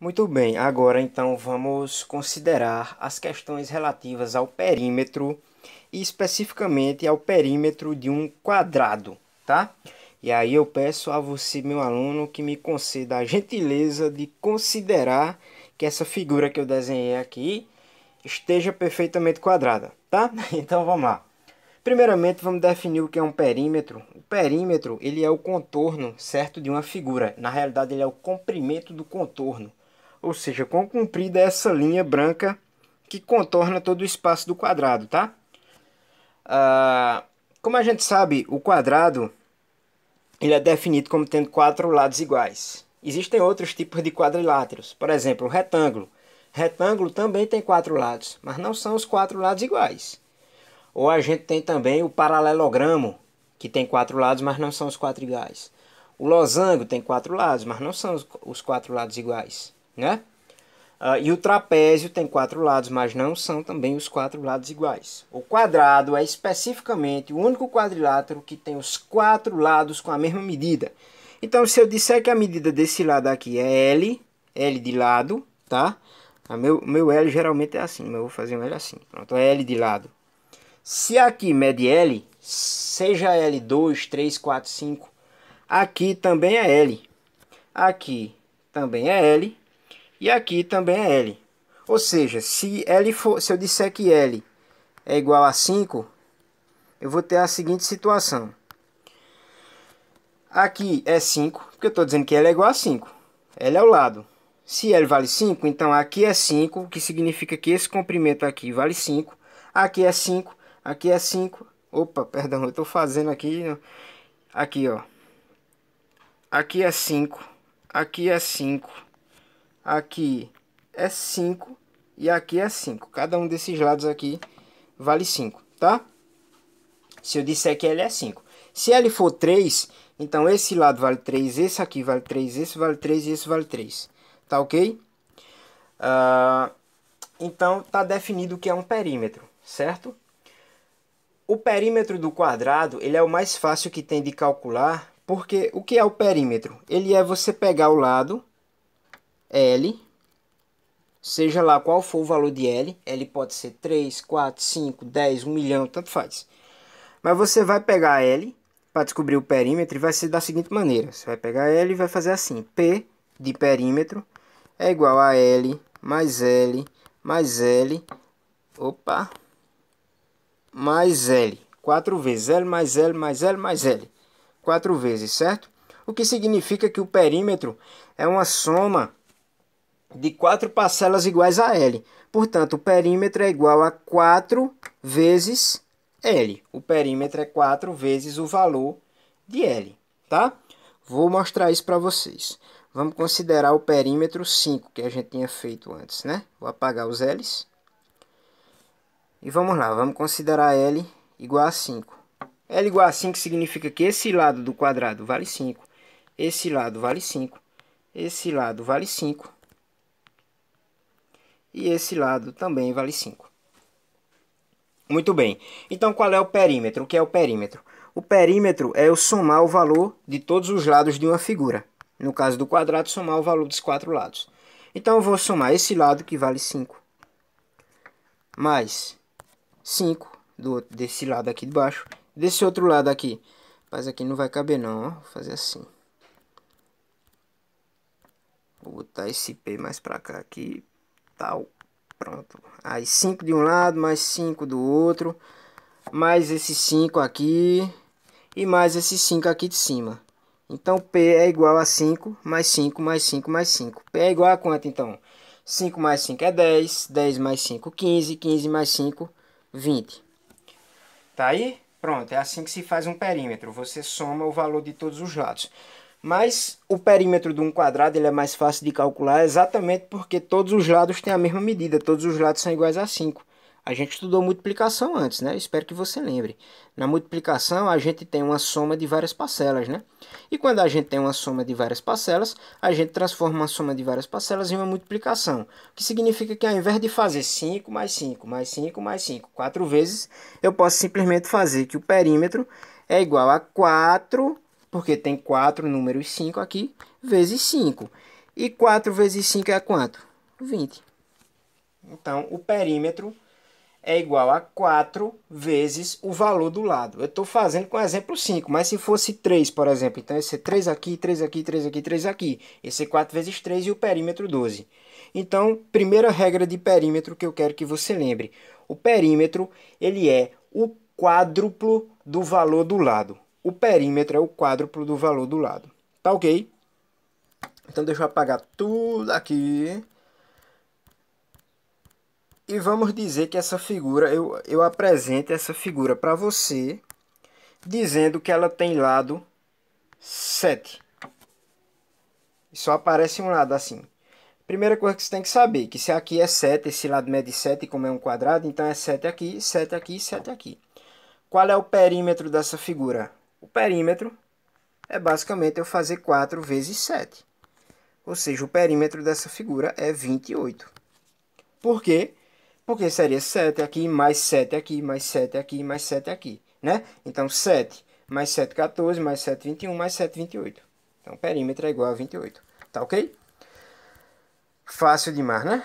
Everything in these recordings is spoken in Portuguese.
Muito bem, agora então vamos considerar as questões relativas ao perímetro e especificamente ao perímetro de um quadrado, tá? E aí eu peço a você, meu aluno, que me conceda a gentileza de considerar que essa figura que eu desenhei aqui esteja perfeitamente quadrada, tá? Então vamos lá. Primeiramente, vamos definir o que é um perímetro. O perímetro, ele é o contorno, certo, de uma figura. Na realidade, ele é o comprimento do contorno. Ou seja, quão comprida é essa linha branca que contorna todo o espaço do quadrado, tá? Como a gente sabe, o quadrado ele é definido como tendo quatro lados iguais. Existem outros tipos de quadriláteros. Por exemplo, o retângulo. Retângulo também tem quatro lados, mas não são os quatro lados iguais. Ou a gente tem também o paralelogramo, que tem quatro lados, mas não são os quatro iguais. O losango tem quatro lados, mas não são os quatro lados iguais, né? E o trapézio tem quatro lados, mas não são também os quatro lados iguais. O quadrado é especificamente o único quadrilátero que tem os quatro lados com a mesma medida. Então, se eu disser que a medida desse lado aqui é L, L de lado, tá? Meu L geralmente é assim, mas eu vou fazer um L assim. Pronto, é L de lado. Se aqui mede L, seja L2, 3, 4, 5, aqui também é L. Aqui também é L. E aqui também é L. Ou seja, se eu disser que L é igual a 5, eu vou ter a seguinte situação. Aqui é 5, porque eu estou dizendo que L é igual a 5. L é o lado. Se L vale 5, então aqui é 5, o que significa que esse comprimento aqui vale 5. Aqui é 5, aqui é 5. Opa, perdão, eu estou fazendo aqui. Aqui, ó. Aqui é 5, aqui é 5, aqui é 5 e aqui é 5. Cada um desses lados aqui vale 5, tá? Se eu disser que L é 5. Se L for 3, então esse lado vale 3, esse aqui vale 3, esse vale 3 e esse vale 3. Tá ok? Então tá definido o que é um perímetro, certo? O perímetro do quadrado, ele é o mais fácil que tem de calcular, porque o que é o perímetro? Ele é você pegar o lado L, seja lá qual for o valor de L, L pode ser 3, 4, 5, 10, 1 milhão, tanto faz. Mas você vai pegar L para descobrir o perímetro e vai ser da seguinte maneira. Você vai pegar L e vai fazer assim. P de perímetro é igual a L mais L mais L. Opa! Mais L. 4 vezes L mais L mais L mais L. 4 vezes, certo? O que significa que o perímetro é uma soma de 4 parcelas iguais a L. Portanto, o perímetro é igual a 4 vezes L. O perímetro é 4 vezes o valor de L, tá? Vou mostrar isso para vocês. Vamos considerar o perímetro 5, que a gente tinha feito antes, né? Vou apagar os L's. E vamos lá, vamos considerar L igual a 5. L igual a 5 significa que esse lado do quadrado vale 5. Esse lado vale 5. Esse lado vale 5. E esse lado também vale 5. Muito bem. Então, qual é o perímetro? O que é o perímetro? O perímetro é eu somar o valor de todos os lados de uma figura. No caso do quadrado, somar o valor dos quatro lados. Então, eu vou somar esse lado, que vale 5, mais 5 desse lado aqui de baixo. Desse outro lado aqui. Mas aqui não vai caber não, ó. Vou fazer assim. Vou botar esse P mais pra cá aqui. Tal. Pronto. Aí 5 de um lado, mais 5 do outro. Mais esses 5 aqui. E mais esses 5 aqui de cima. Então P é igual a 5, mais 5, mais 5, mais 5. P é igual a quanto então? 5 mais 5 é 10. 10 mais 5, 15. 15 mais 5, 20. Tá aí? Pronto, é assim que se faz um perímetro. Você soma o valor de todos os lados. Mas o perímetro de um quadrado ele é mais fácil de calcular exatamente porque todos os lados têm a mesma medida. Todos os lados são iguais a 5. A gente estudou multiplicação antes, né? Espero que você lembre. Na multiplicação, a gente tem uma soma de várias parcelas, né? E quando a gente tem uma soma de várias parcelas, a gente transforma uma soma de várias parcelas em uma multiplicação. O que significa que ao invés de fazer 5 mais 5 mais 5 mais 5, 4 vezes, eu posso simplesmente fazer que o perímetro é igual a 4, porque tem 4 números 5 aqui, vezes 5. E 4 vezes 5 é quanto? 20. Então, o perímetro é igual a 4 vezes o valor do lado. Eu estou fazendo com o exemplo 5, mas se fosse 3, por exemplo, então ia ser 3 aqui, 3 aqui, 3 aqui, 3 aqui. Ia ser 4 vezes 3 e o perímetro 12. Então, primeira regra de perímetro que eu quero que você lembre. O perímetro, ele é o quádruplo do valor do lado. O perímetro é o quádruplo do valor do lado. Tá ok? Então, deixa eu apagar tudo aqui. E vamos dizer que essa figura, eu apresento essa figura para você, dizendo que ela tem lado 7. E só aparece um lado assim. Primeira coisa que você tem que saber, que se aqui é 7, esse lado mede 7, como é um quadrado, então é 7 aqui, 7 aqui, 7 aqui. Qual é o perímetro dessa figura? O perímetro é basicamente eu fazer 4 vezes 7. Ou seja, o perímetro dessa figura é 28. Por quê? Porque seria 7 aqui, mais 7 aqui, mais 7 aqui, mais 7 aqui, né? Então, 7 mais 7, 14, mais 7, 21, mais 7, 28. Então, o perímetro é igual a 28. Tá ok? Fácil demais, né?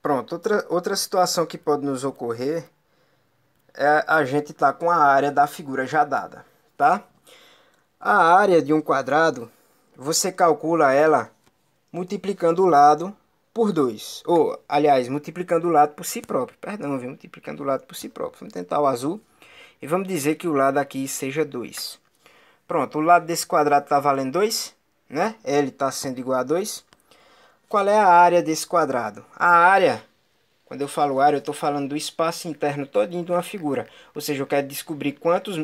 Pronto, outra situação que pode nos ocorrer é a gente estar com a área da figura já dada, tá? A área de um quadrado, você calcula ela multiplicando o lado por 2. Ou, aliás, multiplicando o lado por si próprio. Perdão, viu? Multiplicando o lado por si próprio. Vamos tentar o azul. E vamos dizer que o lado aqui seja 2. Pronto, o lado desse quadrado está valendo 2, né? L está sendo igual a 2. Qual é a área desse quadrado? A área, quando eu falo área, eu estou falando do espaço interno todinho de uma figura. Ou seja, eu quero descobrir quantos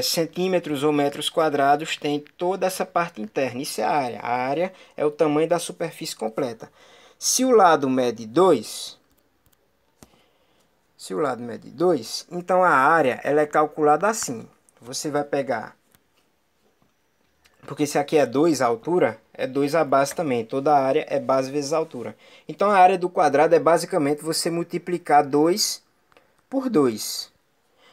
centímetros ou metros quadrados tem toda essa parte interna. Isso é a área. A área é o tamanho da superfície completa. Se o lado mede 2, então a área ela é calculada assim. Você vai pegar, porque se aqui é 2 a altura, é 2 a base também. Toda a área é base vezes altura. Então a área do quadrado é basicamente você multiplicar 2 por 2.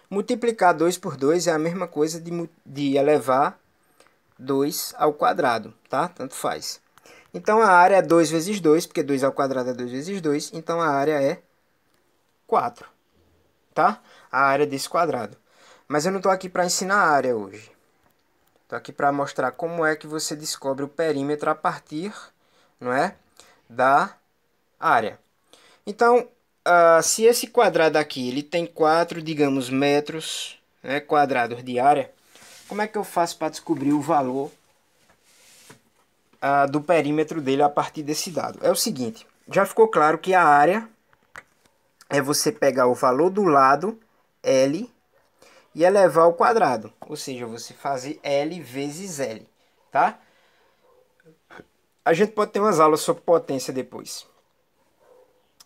Multiplicar 2 por 2 é a mesma coisa de elevar 2 ao quadrado, tá? Tanto faz. Então a área é 2 vezes 2, porque 2 ao quadrado é 2 vezes 2, então a área é 4, tá? A área desse quadrado. Mas eu não estou aqui para ensinar a área hoje. Estou aqui para mostrar como é que você descobre o perímetro a partir, não é, da área. Então, se esse quadrado aqui ele tem 4, digamos, metros, né, quadrados de área, como é que eu faço para descobrir o valor do perímetro dele a partir desse dado? É o seguinte, já ficou claro que a área é você pegar o valor do lado, L, e elevar ao quadrado. Ou seja, você fazer L vezes L, tá? A gente pode ter umas aulas sobre potência depois.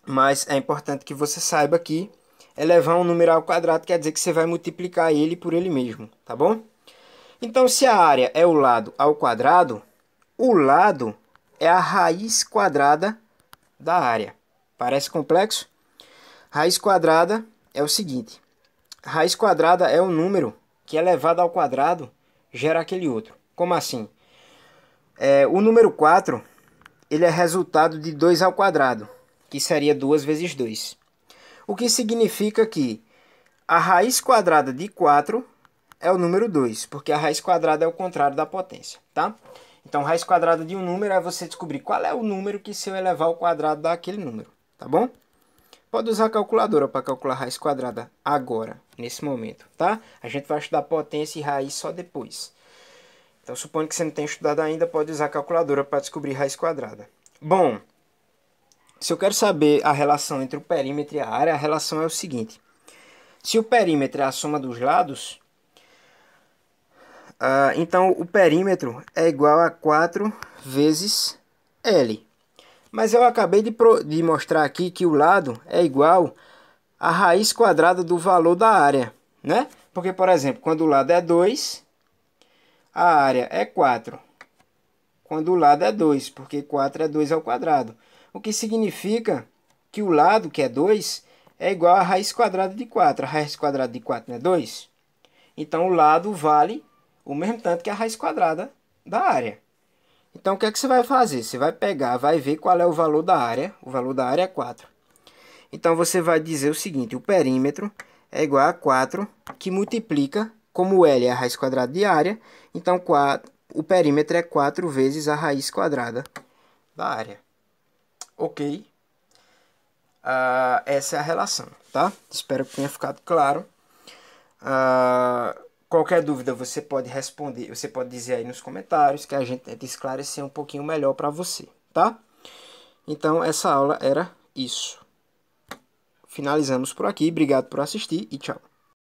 Mas é importante que você saiba que elevar um número ao quadrado quer dizer que você vai multiplicar ele por ele mesmo, tá bom? Então, se a área é o lado ao quadrado, o lado é a raiz quadrada da área. Parece complexo? Raiz quadrada é o seguinte. Raiz quadrada é o número que elevado ao quadrado gera aquele outro. Como assim? O número 4 ele é resultado de 2 ao quadrado, que seria 2 vezes 2. O que significa que a raiz quadrada de 4 é o número 2, porque a raiz quadrada é o contrário da potência, tá? Então, raiz quadrada de um número é você descobrir qual é o número que se eu elevar ao quadrado dá aquele número, tá bom? Pode usar a calculadora para calcular raiz quadrada agora, nesse momento, tá? A gente vai estudar potência e raiz só depois. Então, supondo que você não tenha estudado ainda, pode usar a calculadora para descobrir raiz quadrada. Bom, se eu quero saber a relação entre o perímetro e a área, a relação é o seguinte. Se o perímetro é a soma dos lados, então o perímetro é igual a 4 vezes L. Mas eu acabei de mostrar aqui que o lado é igual a raiz quadrada do valor da área, né? Porque, por exemplo, quando o lado é 2, a área é 4. Quando o lado é 2, porque 4 é 2 ao quadrado. O que significa que o lado, que é 2, é igual a raiz quadrada de 4. A raiz quadrada de 4 não é 2? Então, o lado vale o mesmo tanto que a raiz quadrada da área. Então, o que é que você vai fazer? Você vai pegar, vai ver qual é o valor da área. O valor da área é 4. Então, você vai dizer o seguinte, o perímetro é igual a 4, que multiplica, como L é a raiz quadrada de área, então o perímetro é 4 vezes a raiz quadrada da área. Ok? Essa é a relação, tá? Espero que tenha ficado claro. Qualquer dúvida você pode responder, você pode dizer aí nos comentários que a gente tenta esclarecer um pouquinho melhor para você, tá? Então, essa aula era isso. Finalizamos por aqui. Obrigado por assistir e tchau.